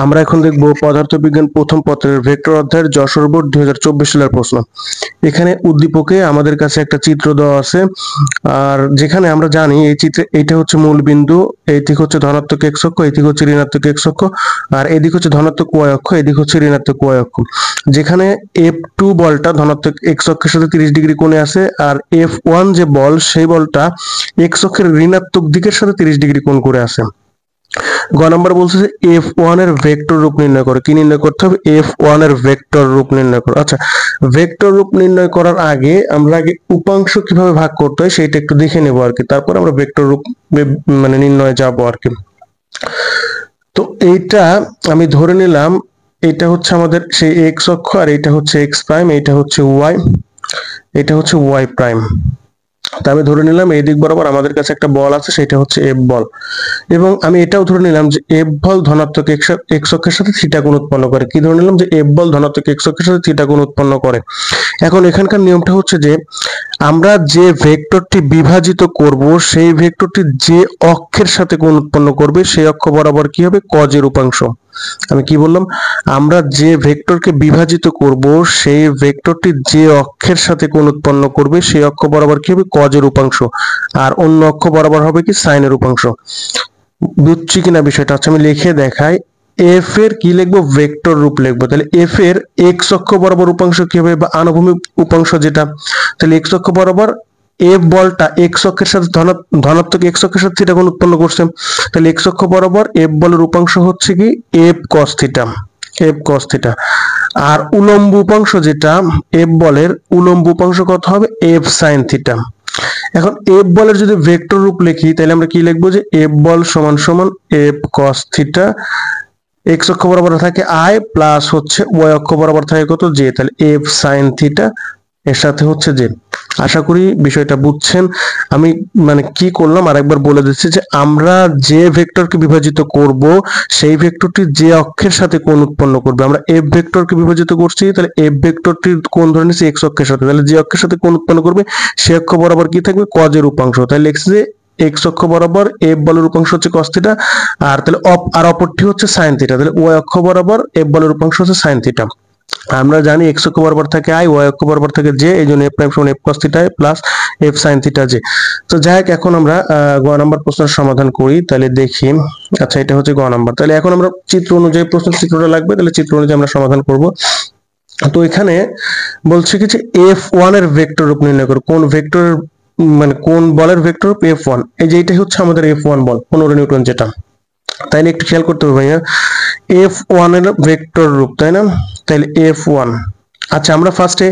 আমরা এখন দেখব পদার্থবিজ্ঞান প্রথম পত্রের ভেক্টর অধ্যায়ের যশোর বোর্ড 2024 সালের প্রশ্ন। এখানে উদ্দীপকে আমাদের কাছে একটা চিত্র দেওয়া আছে, আর যেখানে আমরা জানি এই চিত্রে এইটা হচ্ছে মূল বিন্দু, এই দিক হচ্ছে ধনাত্মক এক্স অক্ষ, এই দিক হচ্ছে ঋণাত্মক এক্স অক্ষ, আর এদিক হচ্ছে ধনাত্মক ওয়াই অক্ষ, এদিক হচ্ছে ঋণাত্মক ওয়াই অক্ষ। যেখানে F2 বলটা ধনাত্মক এক্স অক্ষের সাথে 30 ডিগ্রি কোণে আছে, আর F1 যে বল সেই বলটা এক্স অক্ষের ঋণাত্মক দিকের সাথে 30 ডিগ্রি কোণ করে আছে। গ নাম্বার বলছে যে F1 এর ভেক্টর রূপ নির্ণয় করো। কি নির্ণয় করতে হবে? F1 এর ভেক্টর রূপ নির্ণয় করো। আচ্ছা, ভেক্টর রূপ নির্ণয় করার আগে আমরা আগে উপাংশ কিভাবে ভাগ করতে হয় সেটা একটু দেখে নেব আর কি, তারপর আমরা ভেক্টর রূপ মানে নির্ণয়ে যাব আর কি। তো এইটা আমি ধরে নিলাম এটা হচ্ছে আমাদের সেই এক্স অক্ষ, আর এটা হচ্ছে এক্স প্রাইম, এটা হচ্ছে ওয়াই, এটা হচ্ছে ওয়াই প্রাইম। তা আমি ধরে নিলাম এই দিক বরাবর আমাদের কাছে একটা বল আছে, সেটা হচ্ছে এফ বল, এবং আমি এটাও ধরে নিলাম যে এফ বল ধনাত্মক এক্স অক্ষের সাথে থিটা কোণ উৎপন্ন করে। কি ধরে নিলাম? যে এফ বল ধনাত্মক এক্স অক্ষের সাথে থিটা কোণ উৎপন্ন করে। এখন এখানকার নিয়মটা হচ্ছে যে আমরা যে ভেক্টরটি বিভাজিত করব সেই ভেক্টরটি যে অক্ষের সাথে কোণ উৎপন্ন করবে সেই অক্ষ বরাবর কি হবে? কজের উপাংশ। আমি কি বললাম? আমরা যে ভেক্টরকে বিভাজিত করব সেই ভেক্টরটি যে অক্ষের সাথে কোণ উৎপন্ন করবে সেই অক্ষ বরাবর কি হবে? কজের উপাংশ, আর অন্য অক্ষ বরাবর হবে কি? সাইনের উপাংশ। বুঝছি কিনা বিষয়টা? আচ্ছা, আমি লিখে দেখাই। এফ এর কি লিখবো? ভেক্টর রূপ লিখবো। তাহলে এফ এর এক্স অক্ষ বরাবর উপাংশ কি হবে? বা আনুভূমিক উপাংশ যেটা, তাহলে এক্স অক্ষ বরাবর এফ বলটা এক্স অক্ষের সাথে ধনাত্মক এক্স অক্ষের সাথে থিটা কোণ উৎপন্ন করছে, তাহলে এক্স অক্ষ বরাবর এফ বলের উপাংশ হচ্ছে কি? F cos theta, F cos theta. আর উলম্ব উপাংশ যেটা এফ বলের, উলম্ব উপাংশ কত হবে? F sine theta. এখন এফ বলের যদি ভেক্টর রূপ লিখি তাহলে আমরা কি লিখবো? যে এফ বল সমান সমান এফ কস থিটা, এক্স অক্ষ বরাবর থাকে আই, প্লাস হচ্ছে ওয়াই অক্ষ বরাবর থাকে কত? জে, তাহলে এফ সাইন থিটা এর সাথে হচ্ছে জে। আশা করি বিষয়টা বুঝছেন। আমি মানে কি করলাম আরেকবার বলে দিচ্ছি, যে আমরা যে ভেক্টরকে বিভাজিত করব সেই ভেক্টরটি যে অক্ষের সাথে কোণ উৎপন্ন করবে। আমরা এফ ভেক্টরকে বিভাজিত করছি, তাহলে এফ ভেক্টরটির কোণ ধরে নিচ্ছি এক্স অক্ষের সাথে, তাহলে যে অক্ষের সাথে কোণ উৎপন্ন করবে সে অক্ষ বরাবর কি থাকবে? কজের উপাংশ। তাহলে লিখছি যে এক্স অক্ষ বরাবর এফ বলের উপাংশ হচ্ছে কস থিটা, আর তাহলে অপরটি হচ্ছে সাইন থিটা, তাহলে ওয়াই অক্ষ বরাবর এফ বলের উপাংশ হচ্ছে সাইন থিটা। আমরা জানি এক্স অক্ষ বরাবর থাকে আই, ওয়াই অক্ষ বরাবর থাকে জে, এই জন্য এফ প্রাইম সমান F cos theta plus F sine theta J. তো যাই হোক, এখন আমরা গ নাম্বার প্রশ্নের সমাধান করি। তাহলে দেখি, আচ্ছা এটা হচ্ছে গ নাম্বার। তাহলে এখন আমরা চিত্র অনুযায়ী, প্রশ্নের চিত্রটা লাগবে, তাহলে চিত্র অনুযায়ী আমরা সমাধান করব। তো এখানে বলছে কি যে এফ ওয়ান এর ভেক্টর রূপ নির্ণয় করো। কোন ভেক্টর মানে কোন বলের ভেক্টর রূপ? F one. এই যে এটাই হচ্ছে আমাদের এফ ওয়ান বল, 15 নিউটন যেটা। তাইলে একটু খেয়াল করতে হবে ভাইয়া, এফ ওয়ান এর ভেক্টর রূপ, তাই না? তাহলে এফ ওয়ান, আচ্ছা আমরা ফার্স্টে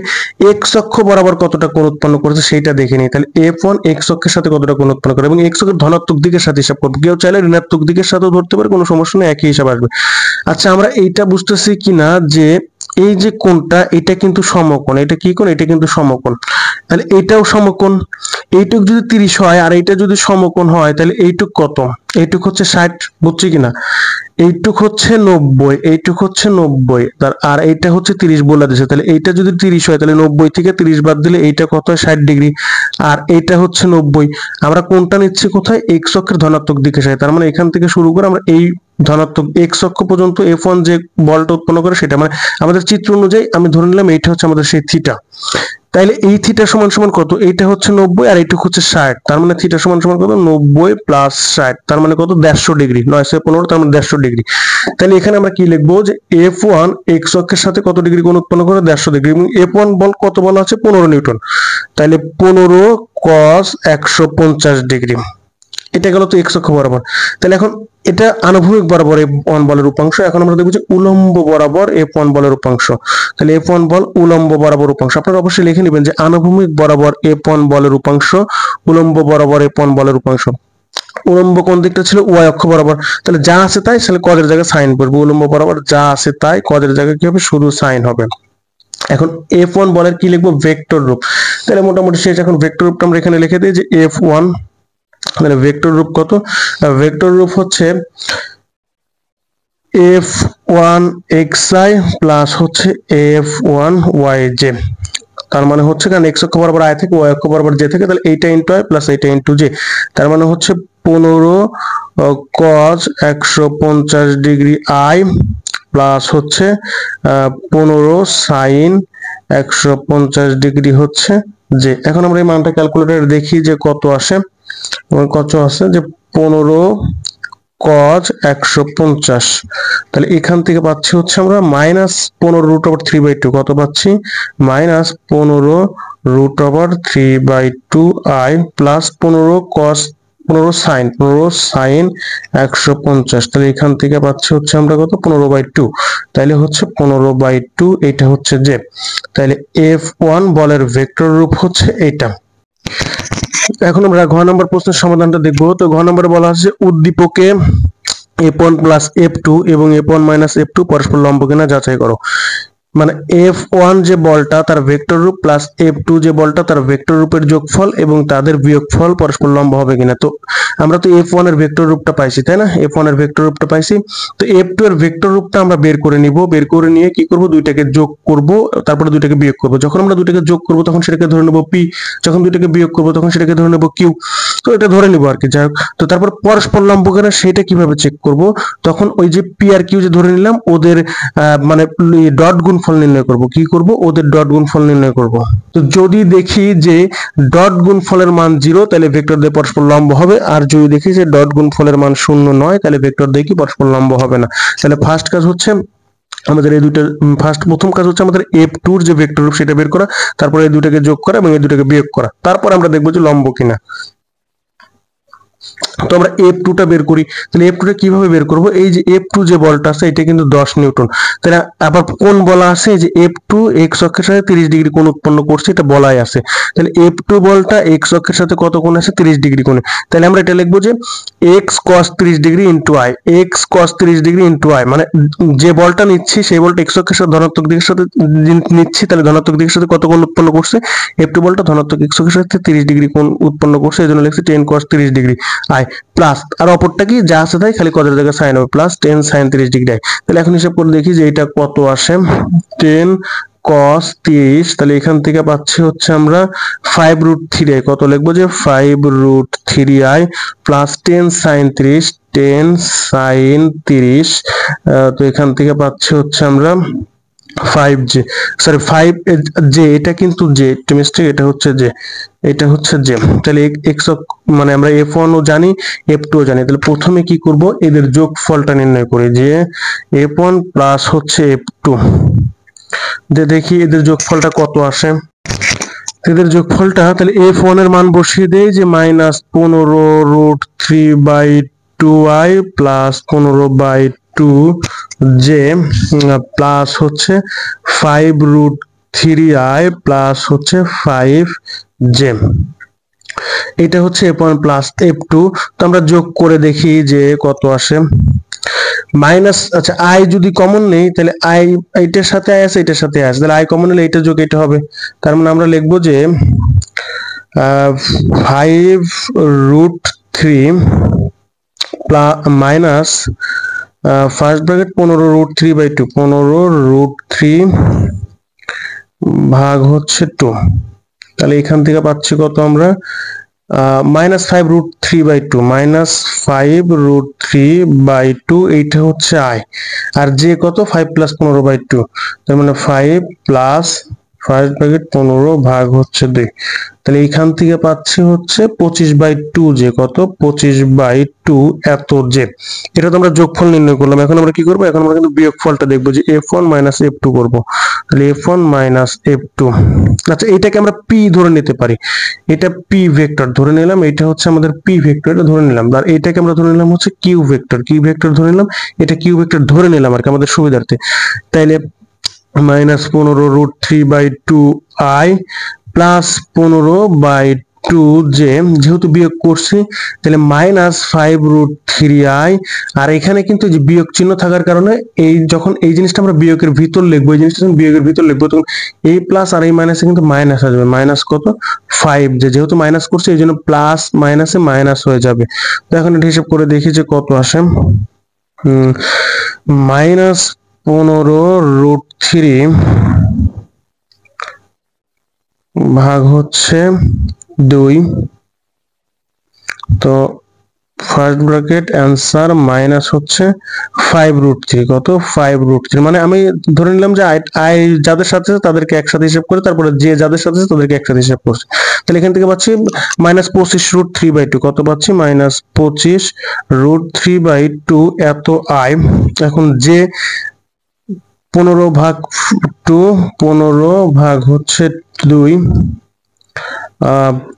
এক্স অক্ষ বরাবর কতটা কোণ উৎপন্ন করেছে সেইটা দেখে নিই। তাহলে এফ ওয়ান এক্স অক্ষের সাথে কতটা কোণ উৎপন্ন করে, এবং এক্স অক্ষের ধনাত্মক দিকের সাথে হিসাব করবো। কেউ চাইলে ঋণাত্মক দিকের সাথেও ধরতে পারে, কোনো সমস্যা নেই, একই হিসাব আসবে। আচ্ছা, আমরা এইটা বুঝতেছি কিনা যে এই যে কোণটা, এটা কিন্তু সমকোণ। এটা কি কোণ? এটা কিন্তু সমকোণ। তাহলে এটাও সমকোণ। এইটুক যদি 30 হয় আর এইটা যদি সমকোণ হয়, তাহলে এইটুক কত? এইটুক হচ্ছে 60, বুঝছি কিনা? এইটুক হচ্ছে 90, এইটুক হচ্ছে 90, আর এইটা হচ্ছে 30 বলে দিয়েছে। তাহলে এইটা যদি 30 হয় তাহলে 90 থেকে 30 বাদ দিলে এইটা কত হয়? 60 ডিগ্রি। আর এইটা হচ্ছে 90। আমরা কোনটা নিচ্ছি কোথায়? এক্স অক্ষের ধনাত্মক দিকে সাথে। তার মানে এখান থেকে শুরু করে আমরা এই ধনাত্মক এক্স অক্ষ পর্যন্ত এফ ওয়ান যে বলটা উৎপন্ন করে সেটা, মানে আমাদের চিত্র অনুযায়ী আমি ধরে নিলাম এইটা হচ্ছে আমাদের সেই থিটা। তাইলে এই থিটা সমান সমান কত? এইটা হচ্ছে 90 আর এইটুকু হচ্ছে 60, তার মানে থিটা সমান সমান কত? 90 প্লাস 60, তার মানে কত? 150 ডিগ্রি। 915, তার মানে 150 ডিগ্রি। তাহলে এখানে আমরা কি লিখবো? যে এফ ওয়ান এক্স অক্ষের সাথে কত ডিগ্রি কোণ উৎপন্ন করে? 150 ডিগ্রি। এবং এফ ওয়ান বল কত বলা আছে? 15 নিউটন। তাহলে 15 কস 150 ডিগ্রি। এটা গেল তো এক্স অক্ষ বরাবর। তাহলে এখন এটা আনুভূমিক বরাবর এফ ওয়ান বলের উপাংশ। এখন আমরা দেখবো যে উলম্ব বরাবর এফ ওয়ান বলের উপাংশ। তাহলে এফ ওয়ান বল উলম্ব বরাবর উপাংশ। আপনারা অবশ্যই লিখে নেবেন যে আনুভূমিক বরাবর এফ ওয়ান বলের উপাংশ, উলম্ব বরাবর এফ ওয়ান বলের উপাংশ। উলম্ব কোন দিকটা ছিল? ওয়াই অক্ষ বরাবর। তাহলে যা আছে তাই, তাহলে কজের জায়গায় সাইন পড়বে। উলম্ব বরাবর যা আছে তাই, কজের জায়গায় কি হবে? শুধু সাইন হবে। এখন এফ ওয়ান বলের কি লিখবো? ভেক্টর রূপ। তাহলে মোটামুটি শেষ। এখন ভেক্টর রূপটা আমরা এখানে লিখে দিই যে এফ ওয়ান, মানে ভেক্টর রূপ কত? ভেক্টর রূপ হচ্ছে f1 xi প্লাস হচ্ছে f1 yj। তার মানে হচ্ছে কারণ এক্স অক্ষ বরাবর আই থেকে ওয়াই অক্ষ বরাবর জে থেকে, তাহলে এইটা ইন্টু আই প্লাস এইটা ইন্টু জে, তার মানে হচ্ছে 15 কজ 150 ডিগ্রি আই প্লাস হচ্ছে 15 সাইন 150 ডিগ্রি হচ্ছে জে। এখন আমরা এই মানটা ক্যালকুলেটরে দেখি যে কত আসে, কত আছে যে 15 cos 150, তাহলে এখান থেকে পাচ্ছি হচ্ছে আমরা -15√3/2, কত পাচ্ছি -15√3/2i প্লাস 15 cos 15 sin 150, তাহলে এখান থেকে পাচ্ছি হচ্ছে আমরা কত 15/2, তাহলে হচ্ছে 15/2, এটা হচ্ছে যে, তাহলে F1 বলের ভেক্টর রূপ হচ্ছে এটা। এখন আমরা ঘ নম্বর প্রশ্নের সমাধানটা দেখবো। তো ঘ নম্বরে বলা আছে উদ্দীপকে F1 প্লাস F2 এবং F1 মাইনাস F2 পরস্পর লম্ব কিনা যাচাই করো। মানে F1 যে বলটা তার ভেক্টর রূপ প্লাস F2 যে বলটা তার ভেক্টর রূপের যোগফল এবং তাদের বিয়োগফল পরস্পর লম্ব হবে কিনা। তো আমরা তো F1 এর ভেক্টর রূপটা পাইছি, তাই না? F1 এর ভেক্টর রূপটা পাইছি, তো F2 এর ভেক্টর রূপটা আমরা বের করে নিব। বের করে নিয়ে কি করব, দুইটাকে যোগ করব, তারপরে দুইটাকে বিয়োগ করব। যখন আমরা দুইটাকে যোগ করব তখন সেটাকে ধরে নেব P, যখন দুইটাকে বিয়োগ করব তখন সেটাকে ধরে নেব Q। তো এটা ধরে নিব আর কি, যাই হোক। তো তারপর পরস্পর লম্ব কিনা সেটা কিভাবে চেক করব, তখন ওই যে P আর Q যে ধরে নিলাম ওদের মানে ডট গুণফল নির্ণয় করব। কি করব, ওদের ডট গুণফল নির্ণয় করব। তো যদি দেখি যে ডট গুণফলের মান 0 তাহলে ভেক্টর দিয়ে পরস্পর লম্ব হবে, আর যদি দেখি যে ডট গুণফলের মান 0 নয় তাহলে ভেক্টর দিয়ে কি পরস্পর লম্ব হবে না। তাহলে ফার্স্ট কাজ হচ্ছে আমাদের এই দুইটা, প্রথম কাজ হচ্ছে আমাদের F2 এর যে ভেক্টর রূপ সেটা বের করা, তারপর এই দুটাকে যোগ করা এবং এই দুটাকে বিয়োগ করা, তারপর আমরা দেখব যে লম্ব কিনা। তো আমরা F2 টা বের করি। তাহলে F2 টা কিভাবে বের করব, এই যে F2 যে বলটা আছে এটা কিন্তু 10 নিউটন। তাহলে আবার কোন বলা আছে যে F2 x অক্ষের সাথে 30 ডিগ্রি কোণ উৎপন্ন করছে, এটা বলাই আছে। তাহলে F2 বলটা x অক্ষের সাথে কত কোণ আছে, 30 ডিগ্রি কোণে। তাহলে আমরা এটা লিখব যে x cos 30 degree into i, x cos 30 degree into i, মানে যে বলটা নিচ্ছি সেই বলটা x অক্ষের সাথে ধনাত্মক দিকের সাথে নিচ্ছি, তাহলে ধনাত্মক দিকের সাথে কত কোণ উৎপন্ন করছে, F2 বলটা ধনাত্মক x অক্ষের সাথে 30 ডিগ্রি কোণ উৎপন্ন করছে, এজন্য লিখছি 10 cos 30 ডিগ্রি i প্লাস, আর অপরটা কি যা আছে তাই খালি কজের জায়গায় সাইন হবে, প্লাস 10 sin 30 ডিগ্রি i। তাহলে এখন হিসাব করে দেখি যে এটা কত আসে, 10 cos 30, তাহলে এখান থেকে পাচ্ছি হচ্ছে আমরা 5√3i, কত লিখবো যে 5√3i প্লাস 10 sin 30, 10 sin 30, তো এখান থেকে পাচ্ছি হচ্ছে আমরা 5j, সরি 5j, এটা কিন্তু j, একটু মিস্টেক, এটা হচ্ছে j, এটা হচ্ছে j। তাহলে x মানে আমরা F1 ও জানি F2 ও জানি, তাহলে প্রথমে কি করব, এদের যোগফলটা নির্ণয় করি, যে F1 প্লাস হচ্ছে F2, যে দেখি এদের যোগফলটা কত আসে। এদের যোগফলটা তাহলে F1 এর মান বসিয়ে দেই যে -15√3/2i প্লাস 15/2j প্লাস হচ্ছে 5√3i প্লাস হচ্ছে 5j, এটা হচ্ছে F1 প্লাস F2। তো আমরা যোগ করে দেখি যে কত আসে, মাইনাস, আচ্ছা আই যদি কমন নেই তাহলে আই, এটার সাথে আই আছে এটার সাথে আছে, তাহলে আই কমন নিলে এটা যোগ এটা হবে। তার মানে আমরা লিখবো যে 5√3 মাইনাস ফার্স্ট ব্র্যাকেট 15√3/2, 15√3 ভাগ হচ্ছে 2, তাহলে এখান থেকে পাচ্ছি কত আমরা -5√3/2, -5√3/2, এইটা হচ্ছে আই, আর যে কত 5 প্লাস 15/2, তার মানে 5 প্লাস ফার্স্ট ব্র্যাকেট 15 ভাগ হচ্ছে 2, তাহলে এইখান থেকে পাচ্ছি হচ্ছে 25/2, যে কত 25/2 এত যে। এটা তো আমরা যোগফল নির্ণয় করলাম, এখন আমরা কি করব, এখন আমরা কিন্তু বিয়োগফলটা দেখবো যে F1 মাইনাস F2 করব। তাহলে F1 মাইনাস F2, আচ্ছা এটাকে আমরা P ধরে নিতে পারি, এটা P ভেক্টর ধরে নিলাম, এটা হচ্ছে আমাদের P ভেক্টর, এটা ধরে নিলাম, আর এটাকে আমরা ধরে নিলাম হচ্ছে Q ভেক্টর, Q ভেক্টর ধরে নিলাম, এটা Q ভেক্টর ধরে নিলাম আর কি আমাদের সুবিধার্থে। তাইলে -15√3/2i প্লাস 15/2j, যেহেতু বিয়োগ করছি তাহলে -5√3i, আর এখানে কিন্তু যে বিয়োগ চিহ্ন থাকার কারণে এই যখন এই জিনিসটা আমরা বিয়োগের ভিতর লিখবো, এই জিনিসটা যখন বিয়োগের ভিতর লিখবো তখন এই প্লাস আর এই মাইনাসে কিন্তু মাইনাস আসবে, মাইনাস কত 5, যেহেতু মাইনাস করছে এই জন্য প্লাস মাইনাসে মাইনাস হয়ে যাবে। তো এখন এটা হিসাব করে দেখি যে কত আসে, -15√3 ভাগ হচ্ছে 2। তো ফার্স্ট ব্র্যাকেট অ্যান্সার মাইনাস হচ্ছে 5√3। কত? 5√3। মানে আমি ধরে নিলাম যে আই যাদের সাথে আছে তাদেরকে একসাথে হিসাব করে, তারপরে যে যাদের সাথে আছে তাদেরকে একসাথে হিসাব করছে। তাহলে এখান থেকে পাচ্ছি -25√3/2। কত পাচ্ছি? -25√3/2 এত আই। এখন যে 15/2, 15 ভাগ হচ্ছে 2,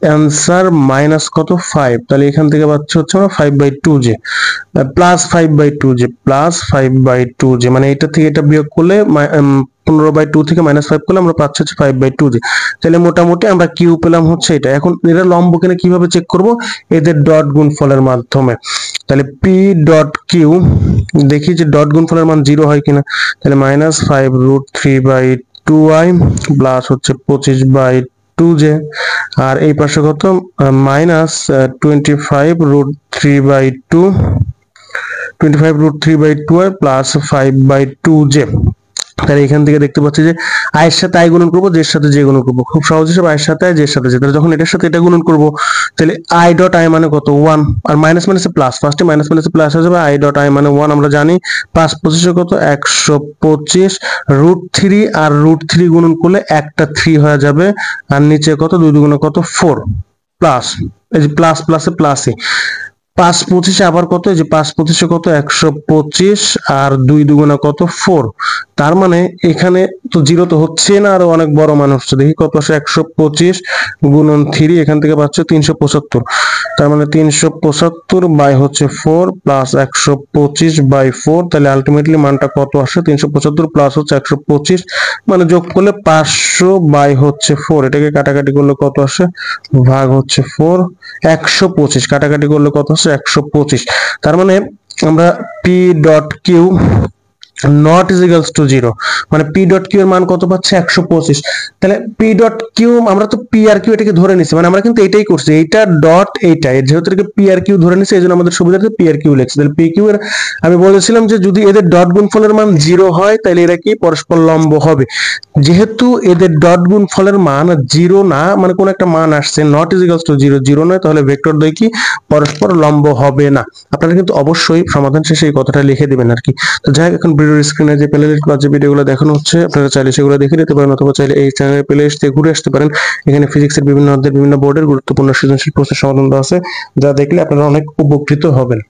অ্যান্সার মাইনাস কত? 5। তাহলে এখান থেকে পাচ্ছি হচ্ছে আমরা 5/2 যে +5/2 যে +5/2 যে, মানে এটা থেকে এটা বিয়োগ করলে 15/2 থেকে -5 করলে আমরা পাচ্ছি হচ্ছে 5/2 যে। তাহলে মোটামুটি আমরা কিউ পেলাম হচ্ছে এটা। এখন এরা লম্ব কিনা কিভাবে চেক করব? এদের ডট গুণফলের মাধ্যমে। তাহলে পি ডট কিউ, দেখি যে ডট গুণফলের মান 0 হয় কিনা। তাহলে -5√3/2i প্লাস হচ্ছে 25/2 যে, আর এই পাশে কত? -25√3/2, 25√3/2 প্লাস 5/2 যে। তাহলে এখান থেকে দেখতে পাচ্ছি যে আয়ের সাথে আই গুণন করবো, জের সাথে জে গুণন করবো। খুব সহজ হিসাব, আয়ের সাথে আই, জের সাথে জে। তাহলে যখন এটার সাথে এটা গুণন করবো, তাহলে আই ডট আই মানে কত? 1। আর মাইনাস মাইনাসে প্লাস, ফার্স্টে মাইনাস মাইনাসে প্লাস হয়ে যাবে। আই ডট আই মানে 1 আমরা জানি। 5×25 কত? 125। √3 আর √3 গুণন করলে একটা 3 হয়ে যাবে। আর নিচে কত? 2 দুগুণে কত? 4 প্লাস, এই যে প্লাস প্লাসে প্লাসে 5×25 আবার কত? এই যে 5×25 কত? 125। আর 2 দুগুণে কত? 4। তার মানে এখানে তো 0 তো হচ্ছে না, আরো অনেক বড় মান হচ্ছে। দেখি কত আসে? 125 গুণন 3, এখান থেকে পাচ্ছে 375। তার মানে 375/4 প্লাস 125/4। তাহলে আলটিমেটলি মানটা কত আসে? 375 প্লাস হচ্ছে 125, মানে যোগ করলে 500/4। এটাকে কাটাকাটি করলে কত আসে? ভাগ হচ্ছে 4, 125 কাটাকাটি করলে কত হচ্ছে? 125। তার মানে আমরা P dot Q not is equals to 0, মানে পি ডট কিউ এর মান কত পাচ্ছে? 125। তাহলে পি ডট কিউ, আমরা তো পি আর কিউ এটাকে ধরে নিছি, মানে আমরা কিন্তু এটাই করছি, এইটা ডট এইটা, যেহেতু এটাকে পি আর কিউ ধরে নিছি এই জন্য আমাদের সুবিধার্থে পি আর কিউ লিখছি। তাহলে পি কিউ এর আমি বলেছিলাম যে যদি এদের ডট গুণফলের মান 0 হয় তাহলে এরা কি পরস্পর লম্ব হবে। যেহেতু এদের ডট গুণফলের মান 0 না, মানে কোন একটা মান আসছে নট ইজ ইকুয়ালস টু 0, 0 নয়, তাহলে ভেক্টর দ্বয় কি পরস্পর লম্ব হবে না। আপনারা কিন্তু অবশ্যই সমাধান শেষে এই কথাটা লিখে দিবেন আর কি। তো যাই হোক, এখন ভিডিওর স্ক্রিনে যে প্লেলিস্ট বা যে ভিডিওগুলো দেখানো হচ্ছে আপনারা চাইলে সেগুলো দেখে নিতে পারেন, অথবা চাইলে এই চ্যানেলের প্লেলিস্ট থেকে ঘুরে আসতে পারেন। এখানে ফিজিক্সের বিভিন্ন অধ্যায়ের বিভিন্ন বোর্ডের গুরুত্বপূর্ণ সৃজনশীল প্রশ্নের সমাধান দেওয়া আছে, যা দেখলে আপনারা অনেক উপকৃত হবেন।